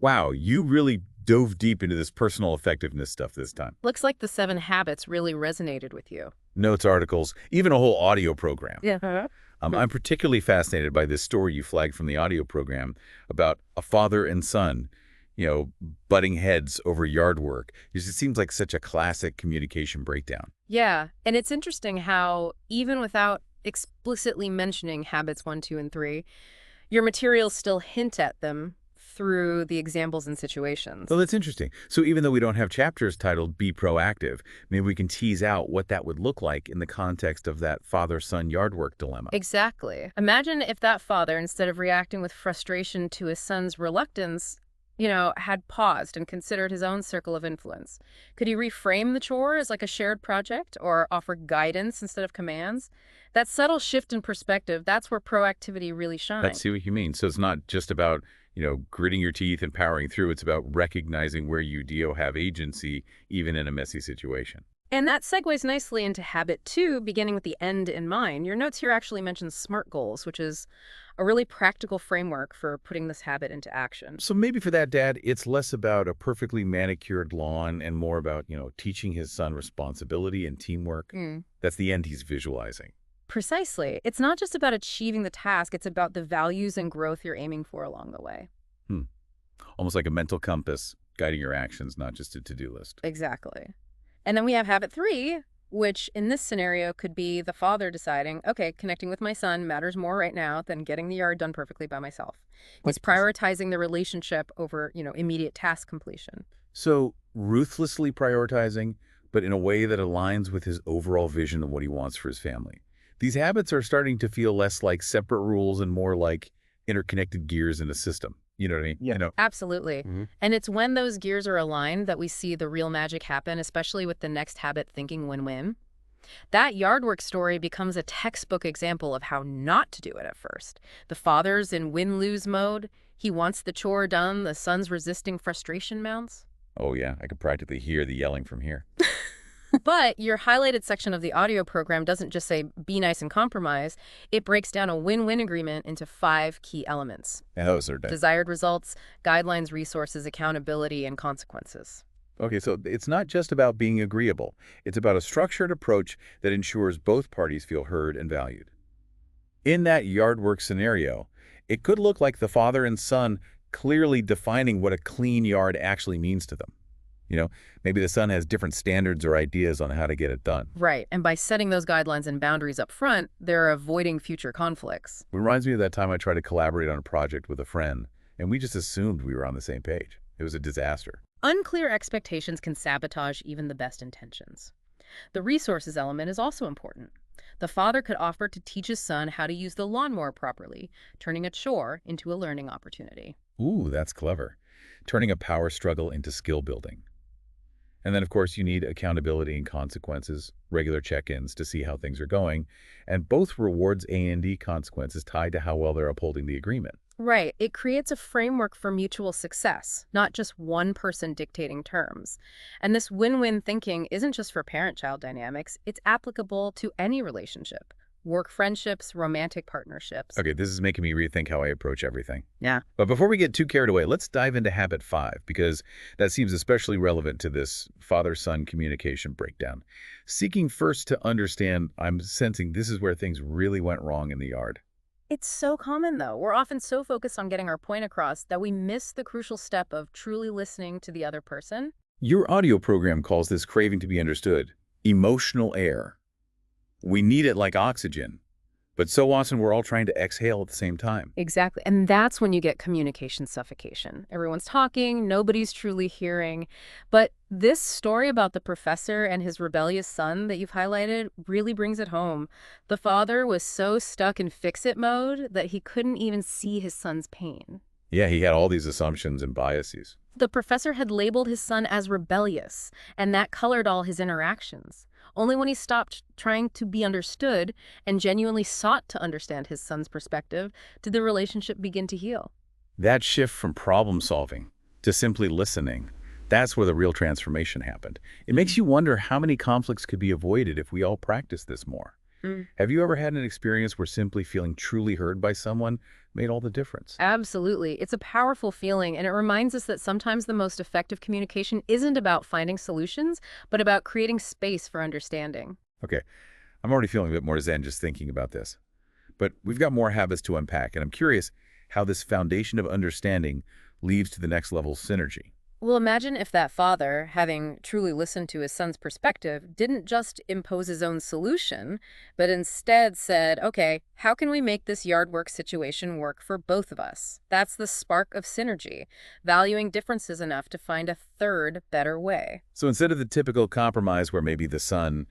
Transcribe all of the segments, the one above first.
Wow, you really dove deep into this personal effectiveness stuff this time. Looks like the 7 habits really resonated with you. Notes, articles, even a whole audio program. Yeah. I'm particularly fascinated by this story you flagged from the audio program about a father and son, butting heads over yard work. It seems like such a classic communication breakdown. Yeah, and it's interesting how, even without explicitly mentioning habits 1, 2, and 3, your materials still hint at them through the examples and situations. Well, that's interesting. So even though we don't have chapters titled Be Proactive, maybe we can tease out what that would look like in the context of that father-son yard work dilemma. Exactly. Imagine if that father, instead of reacting with frustration to his son's reluctance, had paused and considered his own circle of influence. Could he reframe the chore as like a shared project or offer guidance instead of commands? That subtle shift in perspective, that's where proactivity really I shines. see what you mean. So it's not just about, gritting your teeth and powering through. It's about recognizing where you do have agency, even in a messy situation. And that segues nicely into habit 2, beginning with the end in mind. Your notes here actually mention SMART goals, which is a really practical framework for putting this habit into action. So maybe for that dad, it's less about a perfectly manicured lawn and more about, teaching his son responsibility and teamwork. Mm. That's the end he's visualizing. Precisely. It's not just about achieving the task, it's about the values and growth you're aiming for along the way. Hmm. Almost like a mental compass guiding your actions, not just a to-do list. Exactly. And then we have habit 3, which in this scenario could be the father deciding, okay, connecting with my son matters more right now than getting the yard done perfectly by myself. He's prioritizing the relationship over, immediate task completion. So ruthlessly prioritizing, but in a way that aligns with his overall vision of what he wants for his family. These habits are starting to feel less like separate rules and more like interconnected gears in a system. You know what I mean? Yeah. Absolutely. And it's when those gears are aligned that we see the real magic happen, especially with the next habit, thinking win-win. That yard work story becomes a textbook example of how not to do it at first. The father's in win-lose mode. He wants the chore done. The son's resisting frustration mounts. Oh, yeah. I could practically hear the yelling from here. But your highlighted section of the audio program doesn't just say, be nice and compromise. It breaks down a win-win agreement into 5 key elements. And those are dead. Desired results, guidelines, resources, accountability, and consequences. Okay, so it's not just about being agreeable. It's about a structured approach that ensures both parties feel heard and valued. In that yard work scenario, it could look like the father and son clearly defining what a clean yard actually means to them. Maybe the son has different standards or ideas on how to get it done. Right, and by setting those guidelines and boundaries up front, they're avoiding future conflicts. It reminds me of that time I tried to collaborate on a project with a friend, and we just assumed we were on the same page. It was a disaster. Unclear expectations can sabotage even the best intentions. The resources element is also important. The father could offer to teach his son how to use the lawnmower properly, turning a chore into a learning opportunity. Ooh, that's clever. Turning a power struggle into skill building. And then, of course, you need accountability and consequences, regular check-ins to see how things are going, and both rewards A&D consequences tied to how well they're upholding the agreement. Right. It creates a framework for mutual success, not just one person dictating terms. And this win-win thinking isn't just for parent-child dynamics. It's applicable to any relationship. Work friendships, romantic partnerships. Okay, this is making me rethink how I approach everything. Yeah. But before we get too carried away, let's dive into habit 5, because that seems especially relevant to this father-son communication breakdown. Seeking first to understand, I'm sensing this is where things really went wrong in the yard. It's so common, though. We're often so focused on getting our point across that we miss the crucial step of truly listening to the other person. Your audio program calls this craving to be understood emotional air. We need it like oxygen, but so often we're all trying to exhale at the same time. Exactly. And that's when you get communication suffocation. Everyone's talking, nobody's truly hearing. But this story about the professor and his rebellious son that you've highlighted really brings it home. The father was so stuck in fix-it mode that he couldn't even see his son's pain. Yeah, he had all these assumptions and biases. The professor had labeled his son as rebellious, and that colored all his interactions. Only when he stopped trying to be understood and genuinely sought to understand his son's perspective did the relationship begin to heal. That shift from problem solving to simply listening, that's where the real transformation happened. It makes you wonder how many conflicts could be avoided if we all practice this more. Have you ever had an experience where simply feeling truly heard by someone made all the difference? Absolutely. It's a powerful feeling, and it reminds us that sometimes the most effective communication isn't about finding solutions, but about creating space for understanding. Okay, I'm already feeling a bit more zen just thinking about this. But we've got more habits to unpack, and I'm curious how this foundation of understanding leads to the next level synergy. Well, imagine if that father, having truly listened to his son's perspective, didn't just impose his own solution, but instead said, okay, how can we make this yard work situation work for both of us? That's the spark of synergy, valuing differences enough to find a third, better way. So instead of the typical compromise where maybe the son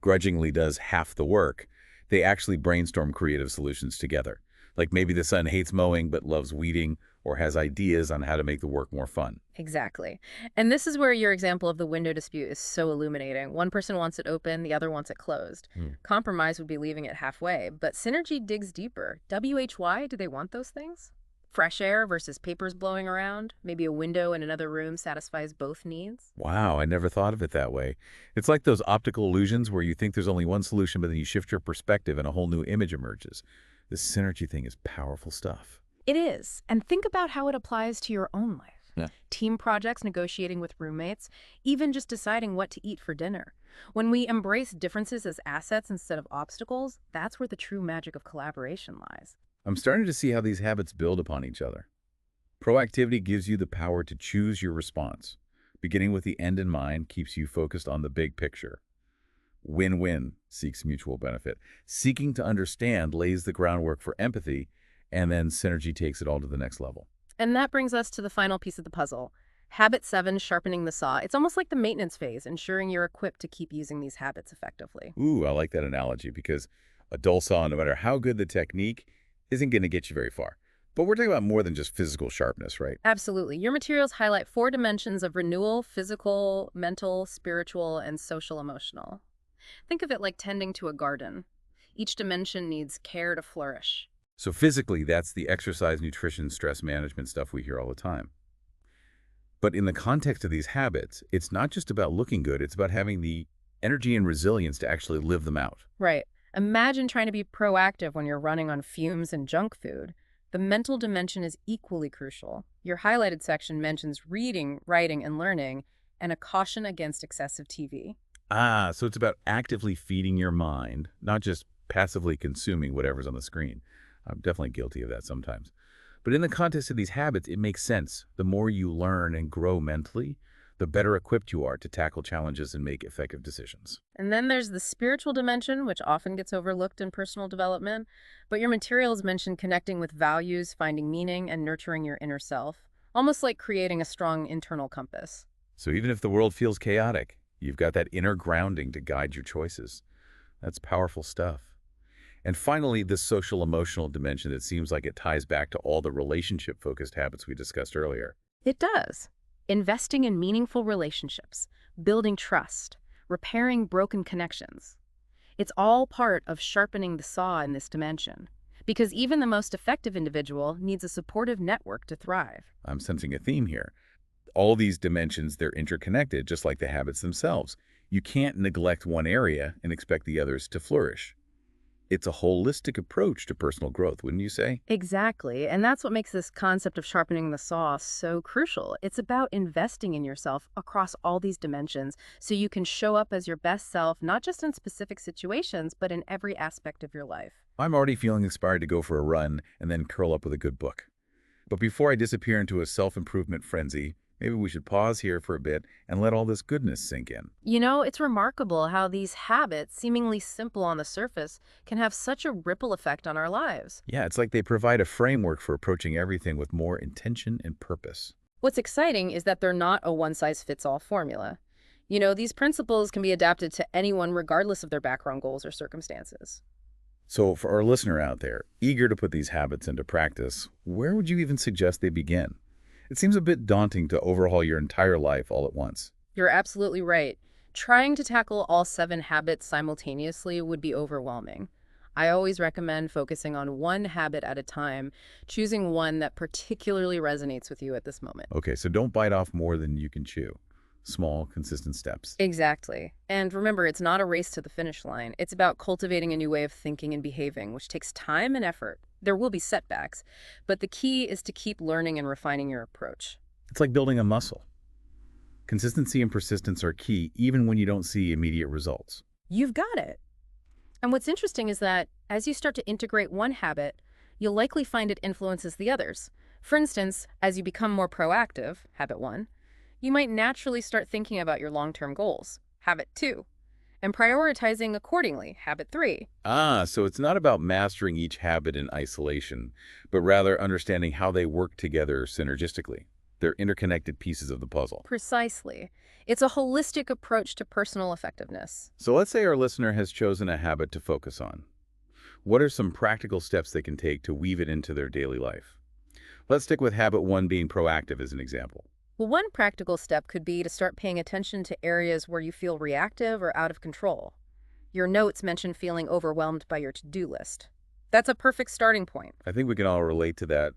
grudgingly does half the work, they actually brainstorm creative solutions together. Like maybe the son hates mowing but loves weeding or has ideas on how to make the work more fun. Exactly. And this is where your example of the window dispute is so illuminating. One person wants it open, the other wants it closed. Hmm. Compromise would be leaving it halfway, but synergy digs deeper. WHY, do they want those things? Fresh air versus papers blowing around? Maybe a window in another room satisfies both needs? Wow, I never thought of it that way. It's like those optical illusions where you think there's only one solution, but then you shift your perspective and a whole new image emerges. This synergy thing is powerful stuff. It is. And think about how it applies to your own life. Yeah. Team projects, negotiating with roommates, even just deciding what to eat for dinner. When we embrace differences as assets instead of obstacles, that's where the true magic of collaboration lies. I'm starting to see how these habits build upon each other. Proactivity gives you the power to choose your response. Beginning with the end in mind keeps you focused on the big picture. Win-win seeks mutual benefit. Seeking to understand lays the groundwork for empathy, and then synergy takes it all to the next level. And that brings us to the final piece of the puzzle. Habit 7, sharpening the saw. It's almost like the maintenance phase, ensuring you're equipped to keep using these habits effectively. Ooh, I like that analogy because a dull saw, no matter how good the technique, isn't going to get you very far. But we're talking about more than just physical sharpness, right? Absolutely. Your materials highlight 4 dimensions of renewal: physical, mental, spiritual, and social emotional. Think of it like tending to a garden. Each dimension needs care to flourish. So physically, that's the exercise, nutrition, stress management stuff we hear all the time. But in the context of these habits, it's not just about looking good, it's about having the energy and resilience to actually live them out. Right. Imagine trying to be proactive when you're running on fumes and junk food. The mental dimension is equally crucial. Your highlighted section mentions reading, writing, and learning, and a caution against excessive TV. Ah, so it's about actively feeding your mind, not just passively consuming whatever's on the screen. I'm definitely guilty of that sometimes. But in the context of these habits, it makes sense. The more you learn and grow mentally, the better equipped you are to tackle challenges and make effective decisions. And then there's the spiritual dimension, which often gets overlooked in personal development. But your materials mention connecting with values, finding meaning, and nurturing your inner self, almost like creating a strong internal compass. So even if the world feels chaotic, you've got that inner grounding to guide your choices. That's powerful stuff. And finally, this social-emotional dimension that seems like it ties back to all the relationship-focused habits we discussed earlier. It does. Investing in meaningful relationships, building trust, repairing broken connections. It's all part of sharpening the saw in this dimension. Because even the most effective individual needs a supportive network to thrive. I'm sensing a theme here. All these dimensions, they're interconnected, just like the habits themselves. You can't neglect one area and expect the others to flourish. It's a holistic approach to personal growth, wouldn't you say? Exactly. And that's what makes this concept of sharpening the saw so crucial. It's about investing in yourself across all these dimensions so you can show up as your best self, not just in specific situations, but in every aspect of your life. I'm already feeling inspired to go for a run and then curl up with a good book. But before I disappear into a self-improvement frenzy, maybe we should pause here for a bit and let all this goodness sink in. You know, it's remarkable how these habits, seemingly simple on the surface, can have such a ripple effect on our lives. Yeah, it's like they provide a framework for approaching everything with more intention and purpose. What's exciting is that they're not a one-size-fits-all formula. You know, these principles can be adapted to anyone regardless of their background, goals, or circumstances. So for our listener out there, eager to put these habits into practice, where would you even suggest they begin? It seems a bit daunting to overhaul your entire life all at once. You're absolutely right. Trying to tackle all 7 habits simultaneously would be overwhelming. I always recommend focusing on one habit at a time, choosing one that particularly resonates with you at this moment. Okay, so don't bite off more than you can chew. small, consistent steps. Exactly. And remember, it's not a race to the finish line. It's about cultivating a new way of thinking and behaving, which takes time and effort. There will be setbacks, but the key is to keep learning and refining your approach. It's like building a muscle. Consistency and persistence are key even when you don't see immediate results. You've got it. And what's interesting is that as you start to integrate one habit, you'll likely find it influences the others. For instance, as you become more proactive, habit one, you might naturally start thinking about your long-term goals, habit two, and prioritizing accordingly, habit three. So it's not about mastering each habit in isolation, but rather understanding how they work together synergistically. They're interconnected pieces of the puzzle. Precisely. It's a holistic approach to personal effectiveness. So let's say our listener has chosen a habit to focus on. What are some practical steps they can take to weave it into their daily life? Let's stick with habit one, being proactive, as an example. Well, one practical step could be to start paying attention to areas where you feel reactive or out of control. Your notes mention feeling overwhelmed by your to-do list. That's a perfect starting point. I think we can all relate to that.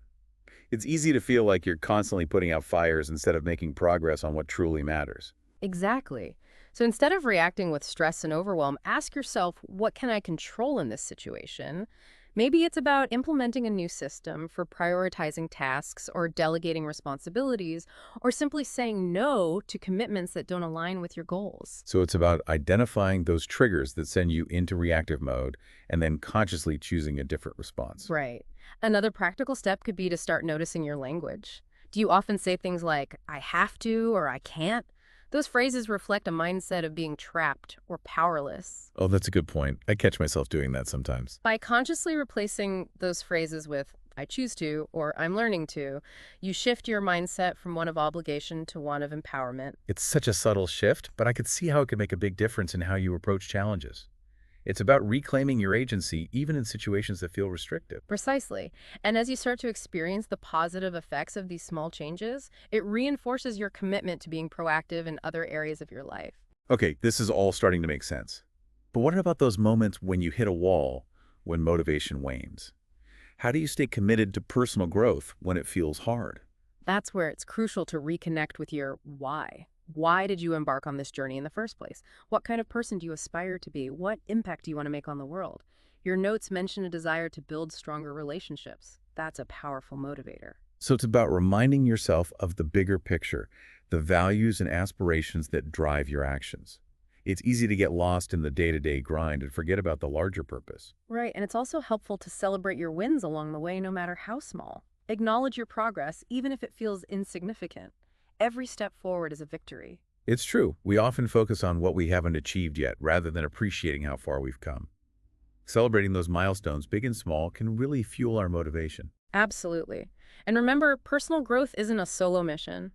It's easy to feel like you're constantly putting out fires instead of making progress on what truly matters. Exactly. So instead of reacting with stress and overwhelm, ask yourself, what can I control in this situation? Maybe it's about implementing a new system for prioritizing tasks or delegating responsibilities, or simply saying no to commitments that don't align with your goals. So it's about identifying those triggers that send you into reactive mode and then consciously choosing a different response. Right. Another practical step could be to start noticing your language. Do you often say things like, I have to or I can't? Those phrases reflect a mindset of being trapped or powerless. Oh, that's a good point. I catch myself doing that sometimes. By consciously replacing those phrases with, I choose to or I'm learning to, you shift your mindset from one of obligation to one of empowerment. It's such a subtle shift, but I could see how it could make a big difference in how you approach challenges. It's about reclaiming your agency, even in situations that feel restrictive. Precisely. And as you start to experience the positive effects of these small changes, it reinforces your commitment to being proactive in other areas of your life. Okay, this is all starting to make sense. But what about those moments when you hit a wall, when motivation wanes? How do you stay committed to personal growth when it feels hard? That's where it's crucial to reconnect with your why. Why did you embark on this journey in the first place? What kind of person do you aspire to be? What impact do you want to make on the world? Your notes mention a desire to build stronger relationships. That's a powerful motivator. So it's about reminding yourself of the bigger picture, the values and aspirations that drive your actions. It's easy to get lost in the day-to-day grind and forget about the larger purpose. Right, and it's also helpful to celebrate your wins along the way, no matter how small. Acknowledge your progress, even if it feels insignificant. Every step forward is a victory. It's true. We often focus on what we haven't achieved yet rather than appreciating how far we've come. Celebrating those milestones, big and small, can really fuel our motivation. Absolutely. And remember, personal growth isn't a solo mission.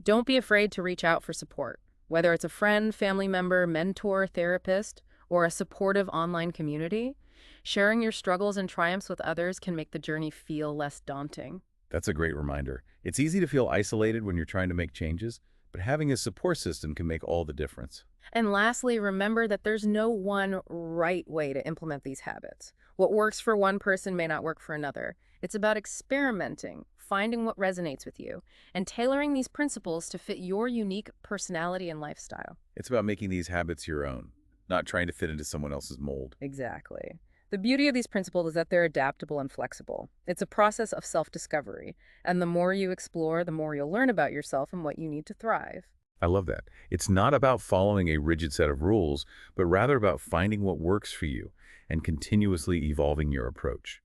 Don't be afraid to reach out for support, whether it's a friend, family member, mentor, therapist, or a supportive online community. Sharing your struggles and triumphs with others can make the journey feel less daunting. That's a great reminder. It's easy to feel isolated when you're trying to make changes, but having a support system can make all the difference. And lastly, remember that there's no one right way to implement these habits. What works for one person may not work for another. It's about experimenting, finding what resonates with you, and tailoring these principles to fit your unique personality and lifestyle. It's about making these habits your own, not trying to fit into someone else's mold. Exactly. The beauty of these principles is that they're adaptable and flexible. It's a process of self-discovery, and the more you explore, the more you'll learn about yourself and what you need to thrive. I love that. It's not about following a rigid set of rules, but rather about finding what works for you and continuously evolving your approach.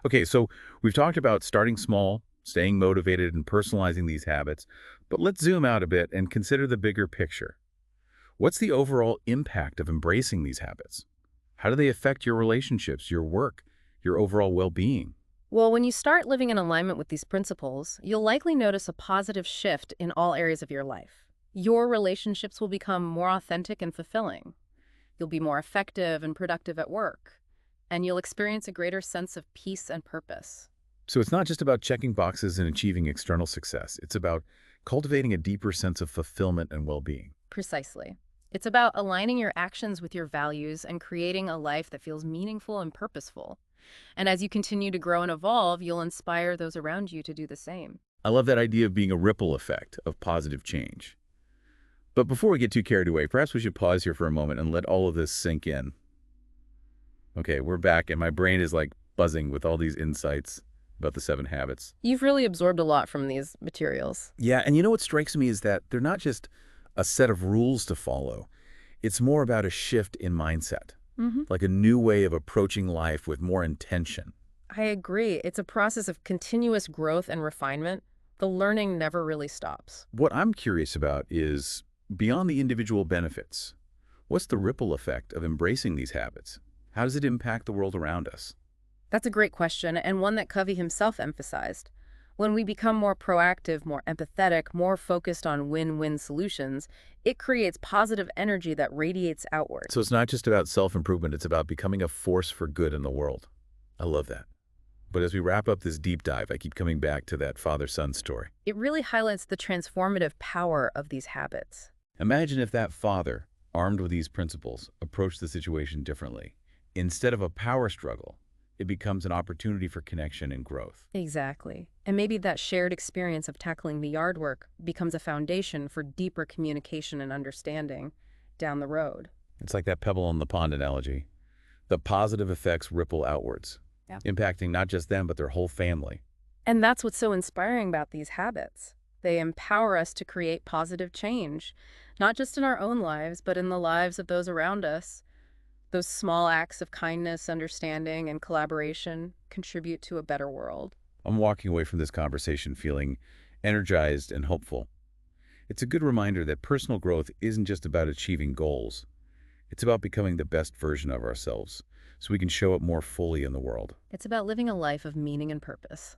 Okay, so we've talked about starting small, staying motivated, and personalizing these habits, but let's zoom out a bit and consider the bigger picture. What's the overall impact of embracing these habits? How do they affect your relationships, your work, your overall well-being? Well, when you start living in alignment with these principles, you'll likely notice a positive shift in all areas of your life. Your relationships will become more authentic and fulfilling. You'll be more effective and productive at work, and you'll experience a greater sense of peace and purpose. So it's not just about checking boxes and achieving external success. It's about cultivating a deeper sense of fulfillment and well-being. Precisely. It's about aligning your actions with your values and creating a life that feels meaningful and purposeful. And as you continue to grow and evolve, you'll inspire those around you to do the same. I love that idea of being a ripple effect of positive change. But before we get too carried away, perhaps we should pause here for a moment and let all of this sink in. Okay, we're back, and my brain is like buzzing with all these insights about the 7 habits. You've really absorbed a lot from these materials. Yeah, and you know what strikes me is that they're not just a set of rules to follow. It's more about a shift in mindset, like a new way of approaching life with more intention. I agree. It's a process of continuous growth and refinement. The learning never really stops. What I'm curious about is, beyond the individual benefits, what's the ripple effect of embracing these habits? How does it impact the world around us? That's a great question, and one that Covey himself emphasized. When we become more proactive, more empathetic, more focused on win-win solutions, it creates positive energy that radiates outward. So it's not just about self-improvement, it's about becoming a force for good in the world. I love that. But as we wrap up this deep dive, I keep coming back to that father-son story. It really highlights the transformative power of these habits. Imagine if that father, armed with these principles, approached the situation differently. Instead of a power struggle, it becomes an opportunity for connection and growth. Exactly. And maybe that shared experience of tackling the yard work becomes a foundation for deeper communication and understanding down the road. It's like that pebble in the pond analogy. The positive effects ripple outwards, impacting not just them, but their whole family. And that's what's so inspiring about these habits. They empower us to create positive change, not just in our own lives, but in the lives of those around us. Those small acts of kindness, understanding, and collaboration contribute to a better world. I'm walking away from this conversation feeling energized and hopeful. It's a good reminder that personal growth isn't just about achieving goals. It's about becoming the best version of ourselves so we can show up more fully in the world. It's about living a life of meaning and purpose.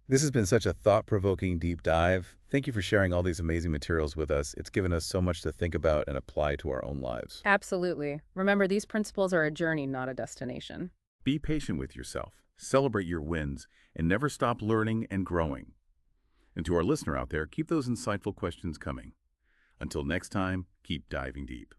This has been such a thought-provoking deep dive. Thank you for sharing all these amazing materials with us. It's given us so much to think about and apply to our own lives. Absolutely. Remember, these principles are a journey, not a destination. Be patient with yourself, celebrate your wins, and never stop learning and growing. And to our listener out there, keep those insightful questions coming. Until next time, keep diving deep.